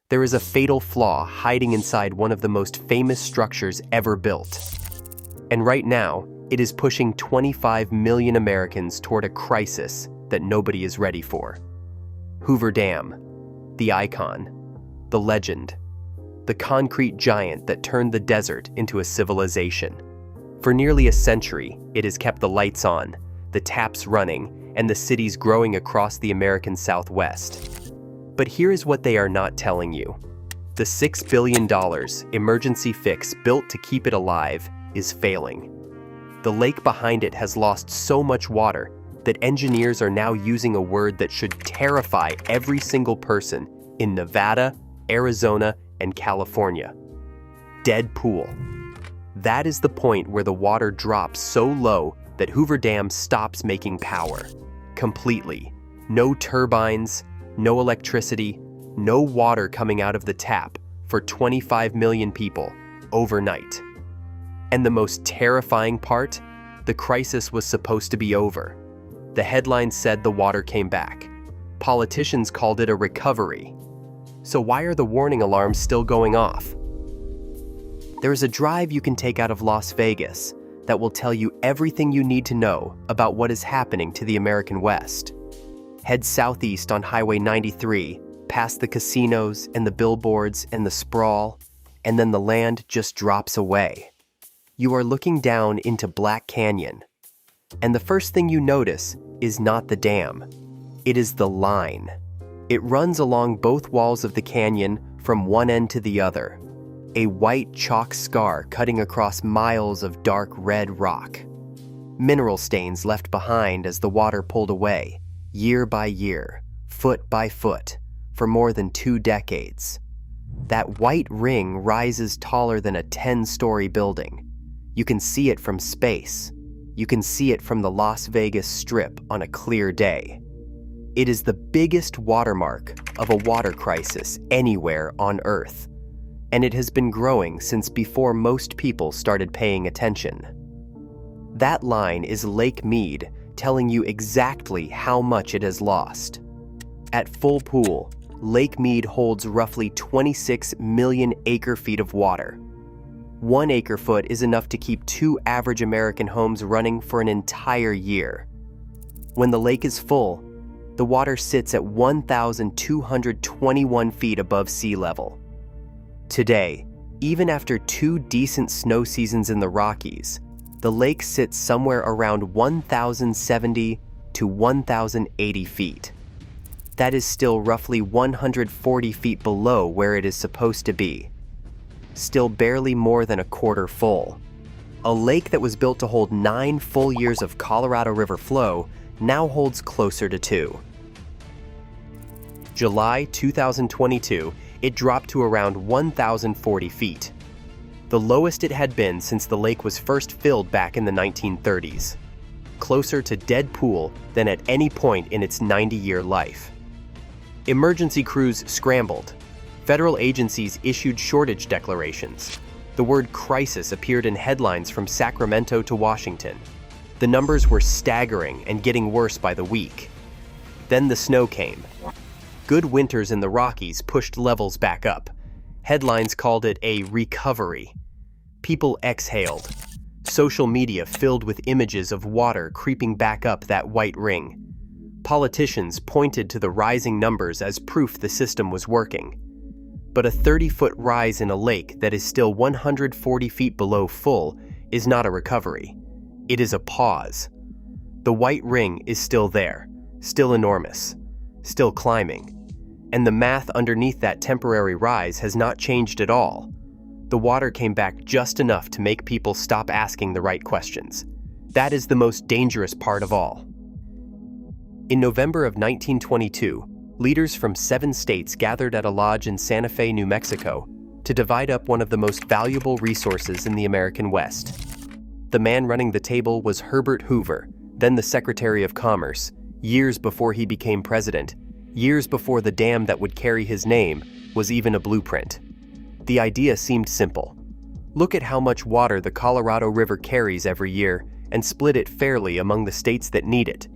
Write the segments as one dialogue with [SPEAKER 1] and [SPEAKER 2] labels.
[SPEAKER 1] There is a fatal flaw hiding inside one of the most famous structures ever built. And right now, it is pushing 25 million Americans toward a crisis that nobody is ready for. Hoover Dam, the icon, the legend, the concrete giant that turned the desert into a civilization. For nearly a century, it has kept the lights on, the taps running, and the cities growing across the American Southwest. But here is what they are not telling you. The $6 billion emergency fix built to keep it alive is failing. The lake behind it has lost so much water that engineers are now using a word that should terrify every single person in Nevada, Arizona, and California. Dead pool. That is the point where the water drops so low that Hoover Dam stops making power. Completely. No turbines, no electricity, no water coming out of the tap for 25 million people overnight. And the most terrifying part? The crisis was supposed to be over. The headlines said the water came back. Politicians called it a recovery. So why are the warning alarms still going off? There is a drive you can take out of Las Vegas that will tell you everything you need to know about what is happening to the American West. Head southeast on Highway 93, past the casinos and the billboards and the sprawl, and then the land just drops away. You are looking down into Black Canyon, and the first thing you notice is not the dam. It is the line. It runs along both walls of the canyon from one end to the other, a white chalk scar cutting across miles of dark red rock. Mineral stains left behind as the water pulled away, year by year, foot by foot, for more than 2 decades. That white ring rises taller than a 10-story building. You can see it from space. You can see it from the Las Vegas Strip on a clear day. It is the biggest watermark of a water crisis anywhere on Earth, and it has been growing since before most people started paying attention. That line is Lake Mead, telling you exactly how much it has lost. At full pool, Lake Mead holds roughly 26 million acre-feet of water. 1 acre-foot is enough to keep 2 average American homes running for an entire year. When the lake is full, the water sits at 1,221 feet above sea level. Today, even after 2 decent snow seasons in the Rockies, the lake sits somewhere around 1,070 to 1,080 feet. That is still roughly 140 feet below where it is supposed to be. Still barely more than a quarter full. A lake that was built to hold 9 full years of Colorado River flow now holds closer to 2. July 2022, it dropped to around 1,040 feet. The lowest it had been since the lake was first filled back in the 1930s. Closer to dead pool than at any point in its 90-year life. Emergency crews scrambled. Federal agencies issued shortage declarations. The word crisis appeared in headlines from Sacramento to Washington. The numbers were staggering and getting worse by the week. Then the snow came. Good winters in the Rockies pushed levels back up. Headlines called it a recovery. People exhaled. Social media filled with images of water creeping back up that white ring. Politicians pointed to the rising numbers as proof the system was working. But a 30-foot rise in a lake that is still 140 feet below full is not a recovery. It is a pause. The white ring is still there, still enormous, still climbing. And the math underneath that temporary rise has not changed at all. The water came back just enough to make people stop asking the right questions. That is the most dangerous part of all. In November of 1922, leaders from 7 states gathered at a lodge in Santa Fe, New Mexico, to divide up one of the most valuable resources in the American West. The man running the table was Herbert Hoover, then the Secretary of Commerce, years before he became president, years before the dam that would carry his name was even a blueprint. The idea seemed simple. Look at how much water the Colorado River carries every year and split it fairly among the states that need it.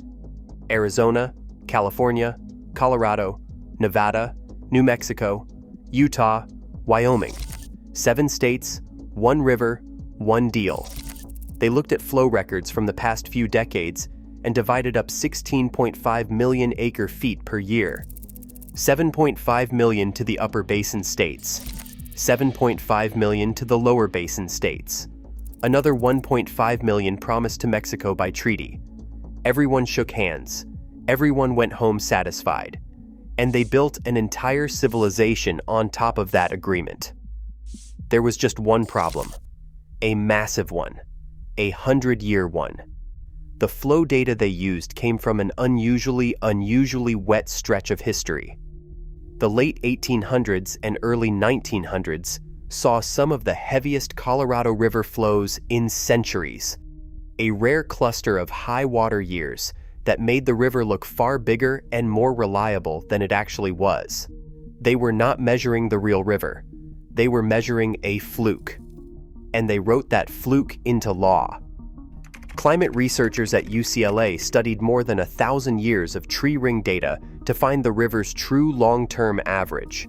[SPEAKER 1] Arizona, California, Colorado, Nevada, New Mexico, Utah, Wyoming. 7 states, 1 river, 1 deal. They looked at flow records from the past few decades and divided up 16.5 million acre-feet per year. 7.5 million to the upper basin states, 7.5 million to the lower basin states. Another 1.5 million promised to Mexico by treaty. Everyone shook hands. Everyone went home satisfied. And they built an entire civilization on top of that agreement. There was just one problem. A massive one. A 100-year one. The flow data they used came from an unusually wet stretch of history. The late 1800s and early 1900s saw some of the heaviest Colorado River flows in centuries, a rare cluster of high water years that made the river look far bigger and more reliable than it actually was. They were not measuring the real river. They were measuring a fluke. And they wrote that fluke into law. Climate researchers at UCLA studied more than 1,000 years of tree ring data to find the river's true long-term average.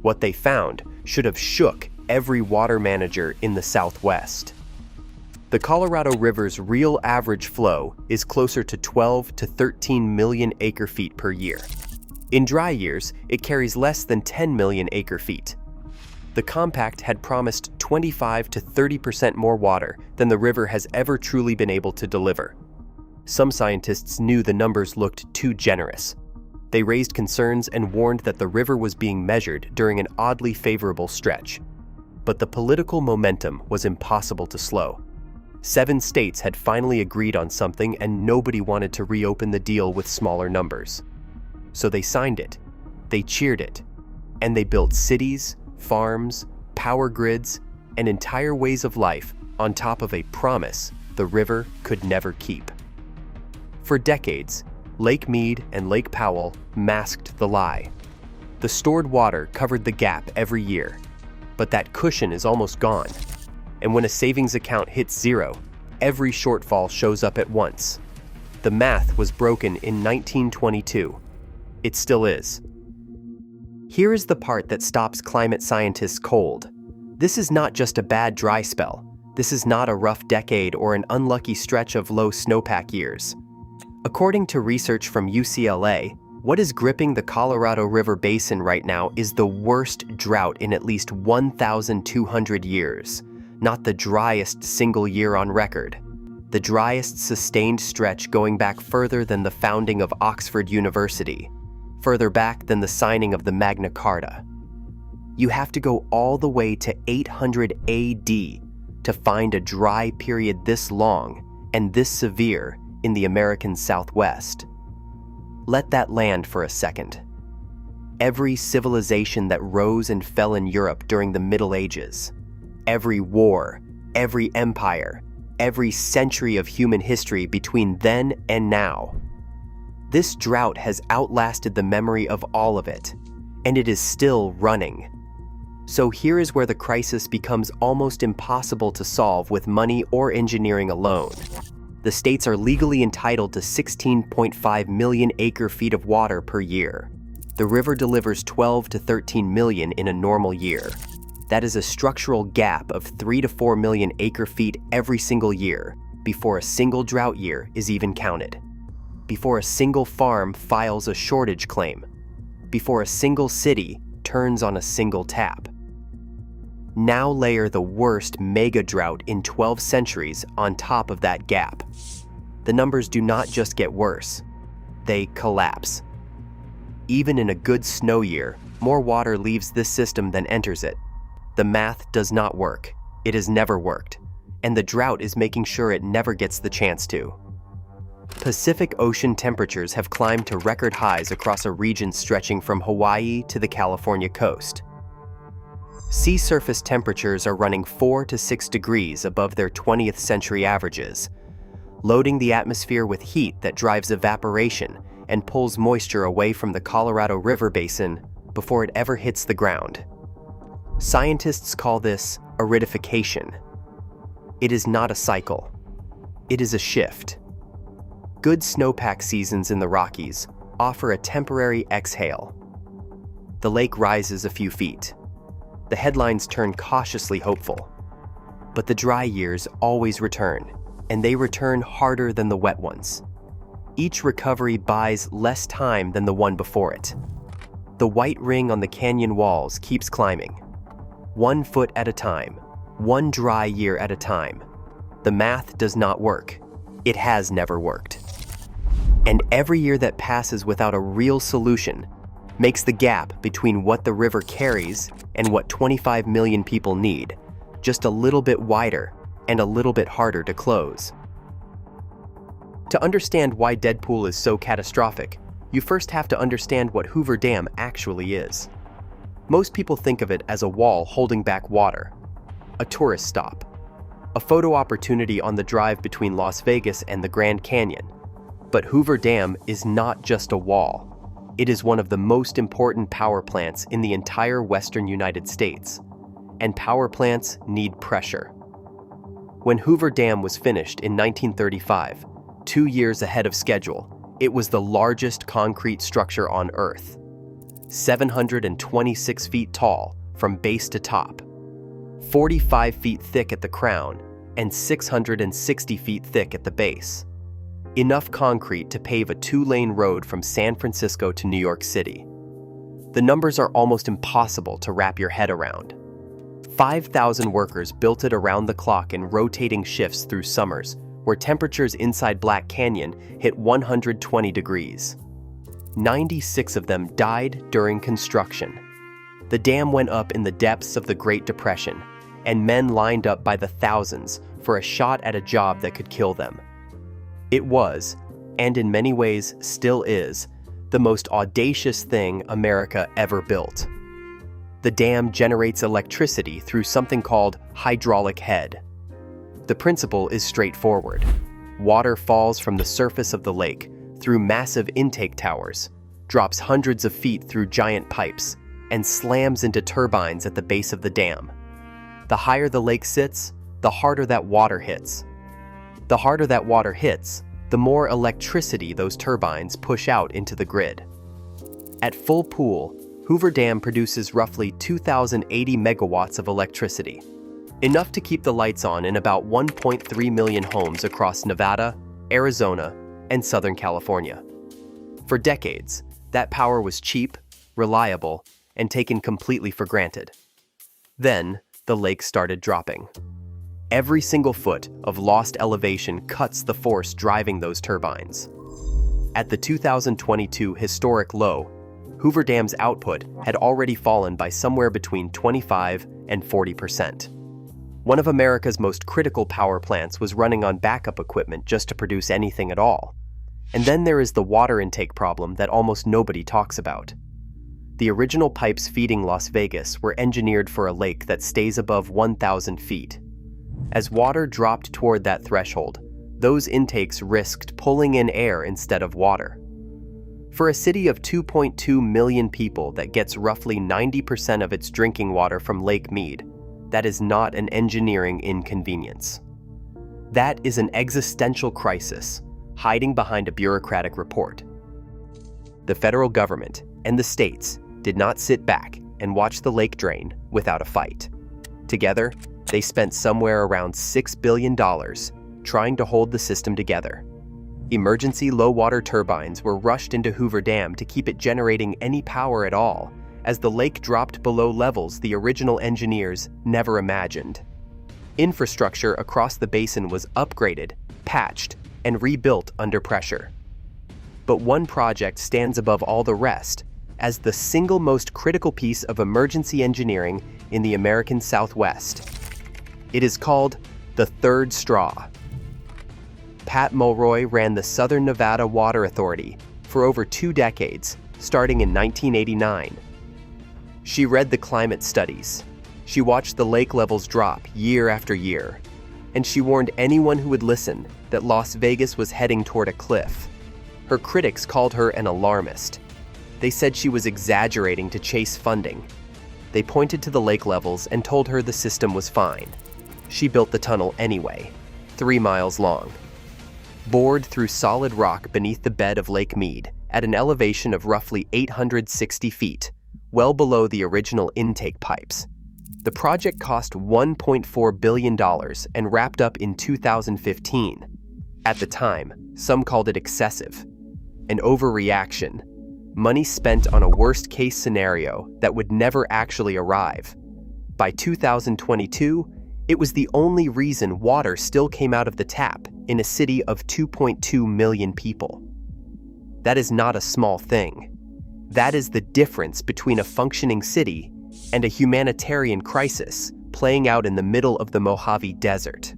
[SPEAKER 1] What they found should have shook every water manager in the Southwest. The Colorado River's real average flow is closer to 12 to 13 million acre-feet per year. In dry years, it carries less than 10 million acre-feet. The compact had promised 25 to 30% more water than the river has ever truly been able to deliver. Some scientists knew the numbers looked too generous. They raised concerns and warned that the river was being measured during an oddly favorable stretch. But the political momentum was impossible to slow. 7 states had finally agreed on something and nobody wanted to reopen the deal with smaller numbers. So they signed it, they cheered it, and they built cities, farms, power grids, and entire ways of life on top of a promise the river could never keep. For decades, Lake Mead and Lake Powell masked the lie. The stored water covered the gap every year, but that cushion is almost gone. And when a savings account hits zero, every shortfall shows up at once. The math was broken in 1922. It still is. Here is the part that stops climate scientists cold. This is not just a bad dry spell. This is not a rough decade or an unlucky stretch of low snowpack years. According to research from UCLA, what is gripping the Colorado River Basin right now is the worst drought in at least 1,200 years. Not the driest single year on record. The driest sustained stretch going back further than the founding of Oxford University. Further back than the signing of the Magna Carta. You have to go all the way to 800 AD to find a dry period this long and this severe in the American Southwest. Let that land for a second. Every civilization that rose and fell in Europe during the Middle Ages, every war, every empire, every century of human history between then and now. This drought has outlasted the memory of all of it, and it is still running. So here is where the crisis becomes almost impossible to solve with money or engineering alone. The states are legally entitled to 16.5 million acre-feet of water per year. The river delivers 12 to 13 million in a normal year. That is a structural gap of 3 to 4 million acre-feet every single year, before a single drought year is even counted. Before a single farm files a shortage claim. Before a single city turns on a single tap. Now layer the worst mega drought in 12 centuries on top of that gap. The numbers do not just get worse, they collapse. Even in a good snow year, more water leaves this system than enters it. The math does not work. It has never worked. And the drought is making sure it never gets the chance to. Pacific Ocean temperatures have climbed to record highs across a region stretching from Hawaii to the California coast. Sea surface temperatures are running 4 to 6 degrees above their 20th century averages, loading the atmosphere with heat that drives evaporation and pulls moisture away from the Colorado River Basin before it ever hits the ground. Scientists call this aridification. It is not a cycle. It is a shift. Good snowpack seasons in the Rockies offer a temporary exhale. The lake rises a few feet. The headlines turn cautiously hopeful. But the dry years always return, and they return harder than the wet ones. Each recovery buys less time than the one before it. The white ring on the canyon walls keeps climbing. 1 foot at a time, one dry year at a time. The math does not work. It has never worked. And every year that passes without a real solution makes the gap between what the river carries and what 25 million people need just a little bit wider and a little bit harder to close. To understand why Deadpool is so catastrophic, you first have to understand what Hoover Dam actually is. Most people think of it as a wall holding back water, a tourist stop, a photo opportunity on the drive between Las Vegas and the Grand Canyon. But Hoover Dam is not just a wall. It is one of the most important power plants in the entire western United States. And power plants need pressure. When Hoover Dam was finished in 1935, 2 years ahead of schedule, it was the largest concrete structure on Earth. 726 feet tall from base to top, 45 feet thick at the crown, and 660 feet thick at the base. Enough concrete to pave a 2-lane road from San Francisco to New York City. The numbers are almost impossible to wrap your head around. 5,000 workers built it around the clock in rotating shifts through summers, where temperatures inside Black Canyon hit 120 degrees. 96 of them died during construction. The dam went up in the depths of the Great Depression, and men lined up by the thousands for a shot at a job that could kill them. It was, and in many ways still is, the most audacious thing America ever built. The dam generates electricity through something called hydraulic head. The principle is straightforward. Water falls from the surface of the lake through massive intake towers, drops hundreds of feet through giant pipes, and slams into turbines at the base of the dam. The higher the lake sits, the harder that water hits. The harder that water hits, the more electricity those turbines push out into the grid. At full pool, Hoover Dam produces roughly 2,080 megawatts of electricity, enough to keep the lights on in about 1.3 million homes across Nevada, Arizona, and Southern California. For decades, that power was cheap, reliable, and taken completely for granted. Then, the lake started dropping. Every single foot of lost elevation cuts the force driving those turbines. At the 2022 historic low, Hoover Dam's output had already fallen by somewhere between 25 and 40%. One of America's most critical power plants was running on backup equipment just to produce anything at all. And then there is the water intake problem that almost nobody talks about. The original pipes feeding Las Vegas were engineered for a lake that stays above 1,000 feet. As water dropped toward that threshold, those intakes risked pulling in air instead of water. For a city of 2.2 million people that gets roughly 90% of its drinking water from Lake Mead, that is not an engineering inconvenience. That is an existential crisis hiding behind a bureaucratic report. The federal government and the states did not sit back and watch the lake drain without a fight. Together, they spent somewhere around $6 billion trying to hold the system together. Emergency low-water turbines were rushed into Hoover Dam to keep it generating any power at all, as the lake dropped below levels the original engineers never imagined. Infrastructure across the basin was upgraded, patched, and rebuilt under pressure. But one project stands above all the rest as the single most critical piece of emergency engineering in the American Southwest. It is called the third straw. Pat Mulroy ran the Southern Nevada Water Authority for over 2 decades, starting in 1989. She read the climate studies. She watched the lake levels drop year after year. And she warned anyone who would listen that Las Vegas was heading toward a cliff. Her critics called her an alarmist. They said she was exaggerating to chase funding. They pointed to the lake levels and told her the system was fine. She built the tunnel anyway, 3 miles long. Bored through solid rock beneath the bed of Lake Mead at an elevation of roughly 860 feet, well below the original intake pipes. The project cost $1.4 billion and wrapped up in 2015. At the time, some called it excessive, an overreaction, money spent on a worst-case scenario that would never actually arrive. By 2022, it was the only reason water still came out of the tap in a city of 2.2 million people. That is not a small thing. That is the difference between a functioning city and a humanitarian crisis playing out in the middle of the Mojave Desert.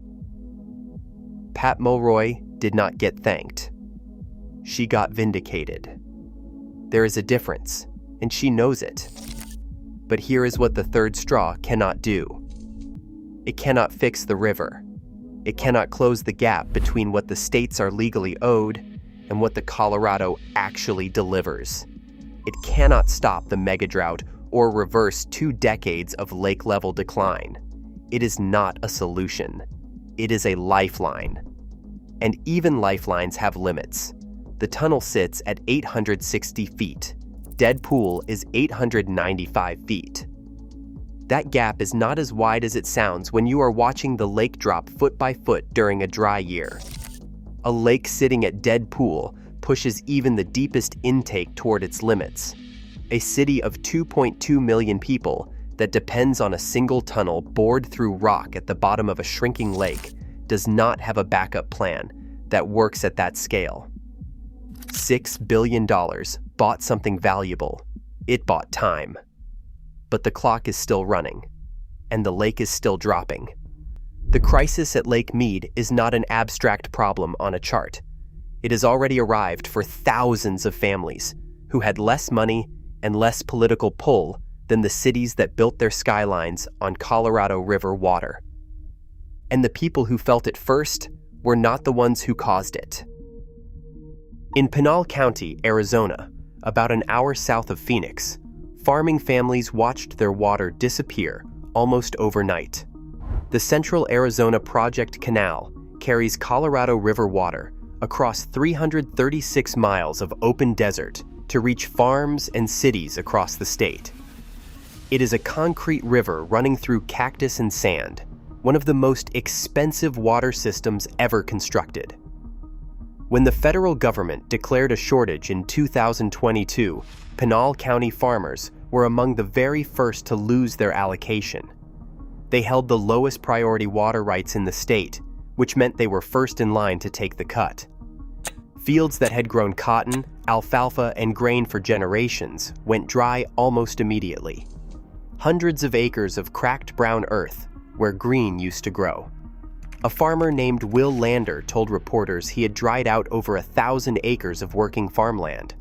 [SPEAKER 1] Pat Mulroy did not get thanked. She got vindicated. There is a difference, and she knows it. But here is what the third straw cannot do. It cannot fix the river. It cannot close the gap between what the states are legally owed and what the Colorado actually delivers. It cannot stop the megadrought or reverse 2 decades of lake level decline. It is not a solution. It is a lifeline. And even lifelines have limits. The tunnel sits at 860 feet. Dead Pool is 895 feet. That gap is not as wide as it sounds when you are watching the lake drop foot by foot during a dry year. A lake sitting at Dead Pool pushes even the deepest intake toward its limits. A city of 2.2 million people that depends on a single tunnel bored through rock at the bottom of a shrinking lake does not have a backup plan that works at that scale. $6 billion bought something valuable. It bought time. But the clock is still running, and the lake is still dropping. The crisis at Lake Mead is not an abstract problem on a chart. It has already arrived for thousands of families who had less money and less political pull than the cities that built their skylines on Colorado River water. And the people who felt it first were not the ones who caused it. In Pinal County, Arizona, about an hour south of Phoenix, farming families watched their water disappear almost overnight. The Central Arizona Project Canal carries Colorado River water across 336 miles of open desert to reach farms and cities across the state. It is a concrete river running through cactus and sand, one of the most expensive water systems ever constructed. When the federal government declared a shortage in 2022, Pinal County farmers were among the very first to lose their allocation. They held the lowest priority water rights in the state, which meant they were first in line to take the cut. Fields that had grown cotton, alfalfa, and grain for generations went dry almost immediately. Hundreds of acres of cracked brown earth where green used to grow. A farmer named Will Lander told reporters he had dried out over 1,000 acres of working farmland.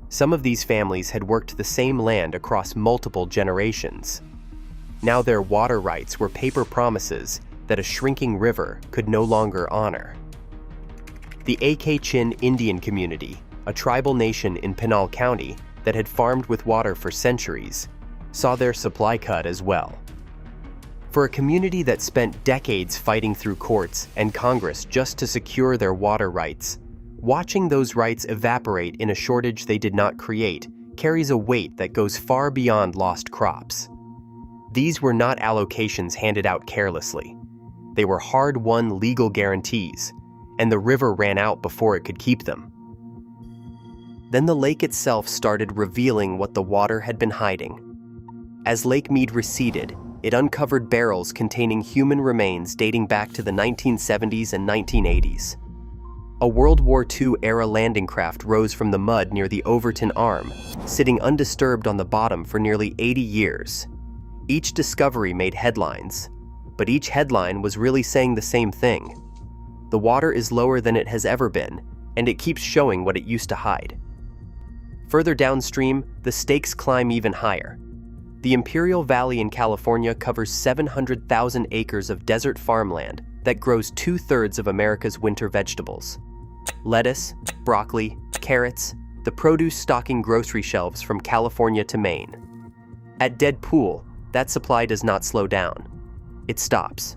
[SPEAKER 1] Some of these families had worked the same land across multiple generations. Now their water rights were paper promises that a shrinking river could no longer honor. The Aitken Indian community, a tribal nation in Pinal County that had farmed with water for centuries, saw their supply cut as well. For a community that spent decades fighting through courts and Congress just to secure their water rights, watching those rights evaporate in a shortage they did not create carries a weight that goes far beyond lost crops. These were not allocations handed out carelessly. They were hard-won legal guarantees, and the river ran out before it could keep them. Then the lake itself started revealing what the water had been hiding. As Lake Mead receded, it uncovered barrels containing human remains dating back to the 1970s and 1980s. A World War II-era landing craft rose from the mud near the Overton Arm, sitting undisturbed on the bottom for nearly 80 years. Each discovery made headlines, but each headline was really saying the same thing. The water is lower than it has ever been, and it keeps showing what it used to hide. Further downstream, the stakes climb even higher. The Imperial Valley in California covers 700,000 acres of desert farmland that grows 2/3 of America's winter vegetables. Lettuce, broccoli, carrots, the produce stocking grocery shelves from California to Maine. At Dead Pool, that supply does not slow down. It stops.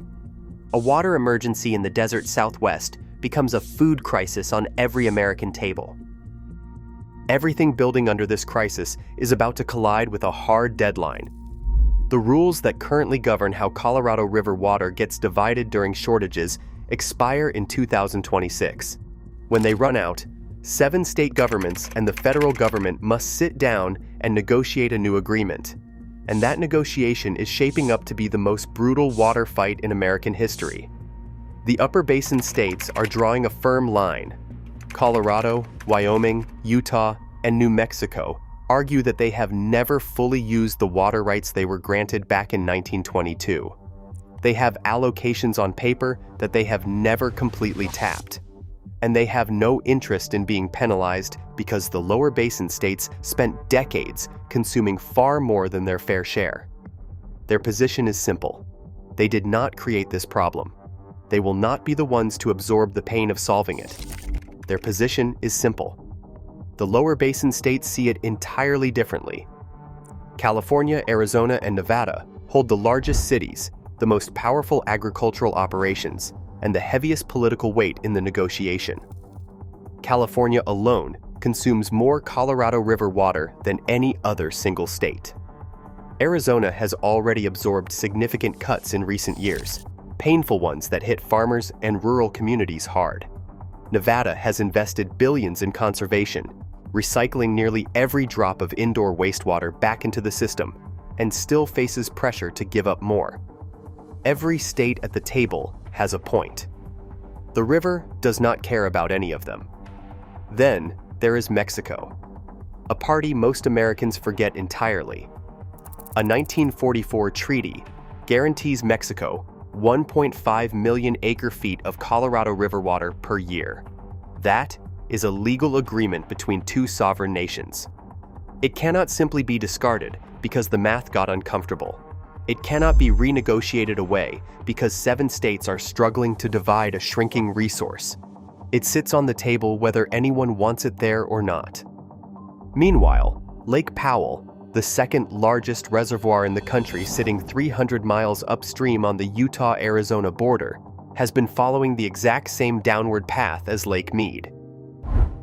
[SPEAKER 1] A water emergency in the desert Southwest becomes a food crisis on every American table. Everything building under this crisis is about to collide with a hard deadline. The rules that currently govern how Colorado River water gets divided during shortages expire in 2026. When they run out, 7 state governments and the federal government must sit down and negotiate a new agreement. And that negotiation is shaping up to be the most brutal water fight in American history. The upper basin states are drawing a firm line. Colorado, Wyoming, Utah, and New Mexico argue that they have never fully used the water rights they were granted back in 1922. They have allocations on paper that they have never completely tapped. And they have no interest in being penalized because the lower basin states spent decades consuming far more than their fair share. Their position is simple. They did not create this problem. They will not be the ones to absorb the pain of solving it. Their position is simple. The lower basin states see it entirely differently. California, Arizona, and Nevada hold the largest cities, the most powerful agricultural operations, and the heaviest political weight in the negotiation. California alone consumes more Colorado River water than any other single state. Arizona has already absorbed significant cuts in recent years, painful ones that hit farmers and rural communities hard. Nevada has invested billions in conservation, recycling nearly every drop of indoor wastewater back into the system, and still faces pressure to give up more. Every state at the table has a point. The river does not care about any of them. Then there is Mexico, a party most Americans forget entirely. A 1944 treaty guarantees Mexico 1.5 million acre-feet of Colorado River water per year. That is a legal agreement between 2 sovereign nations. It cannot simply be discarded because the math got uncomfortable. It cannot be renegotiated away because 7 states are struggling to divide a shrinking resource. It sits on the table whether anyone wants it there or not. Meanwhile, Lake Powell, the second largest reservoir in the country sitting 300 miles upstream on the Utah-Arizona border, has been following the exact same downward path as Lake Mead.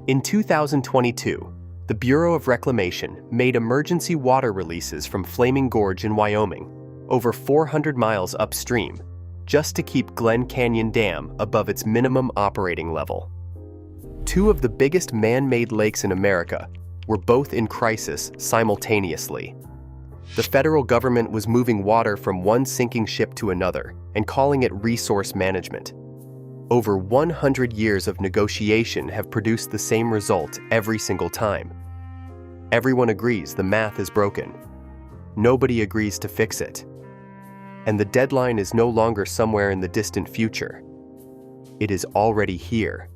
[SPEAKER 1] In 2022, the Bureau of Reclamation made emergency water releases from Flaming Gorge in Wyoming, over 400 miles upstream, just to keep Glen Canyon Dam above its minimum operating level. 2 of the biggest man-made lakes in America were both in crisis simultaneously. The federal government was moving water from one sinking ship to another and calling it resource management. Over 100 years of negotiation have produced the same result every single time. Everyone agrees the math is broken. Nobody agrees to fix it. And the deadline is no longer somewhere in the distant future. It is already here.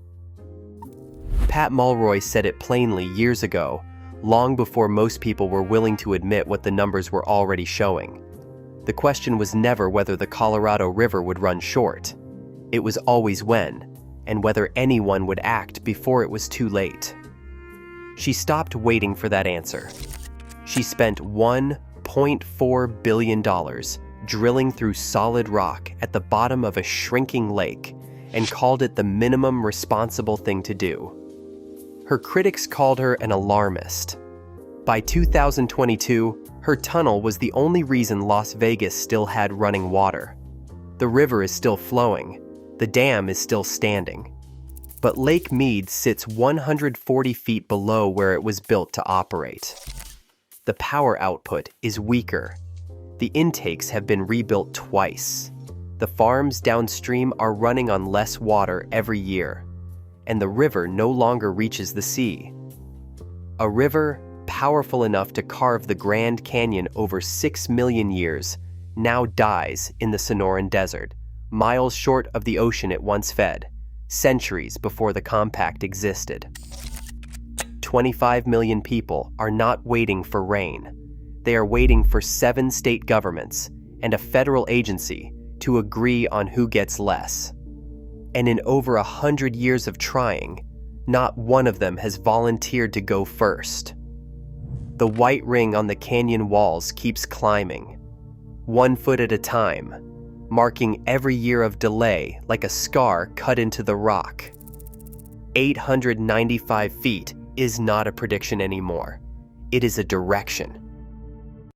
[SPEAKER 1] Pat Mulroy said it plainly years ago, long before most people were willing to admit what the numbers were already showing. The question was never whether the Colorado River would run short. It was always when, and whether anyone would act before it was too late. She stopped waiting for that answer. She spent $1.4 billion drilling through solid rock at the bottom of a shrinking lake and called it the minimum responsible thing to do. Her critics called her an alarmist. By 2022, her tunnel was the only reason Las Vegas still had running water. The river is still flowing. The dam is still standing. But Lake Mead sits 140 feet below where it was built to operate. The power output is weaker. The intakes have been rebuilt twice. The farms downstream are running on less water every year, and the river no longer reaches the sea. A river powerful enough to carve the Grand Canyon over 6 million years now dies in the Sonoran Desert, miles short of the ocean it once fed, centuries before the compact existed. 25 million people are not waiting for rain. They are waiting for 7 state governments and a federal agency to agree on who gets less. And in over 100 years of trying, not one of them has volunteered to go first. The white ring on the canyon walls keeps climbing, 1 foot at a time, marking every year of delay like a scar cut into the rock. 895 feet is not a prediction anymore. It is a direction.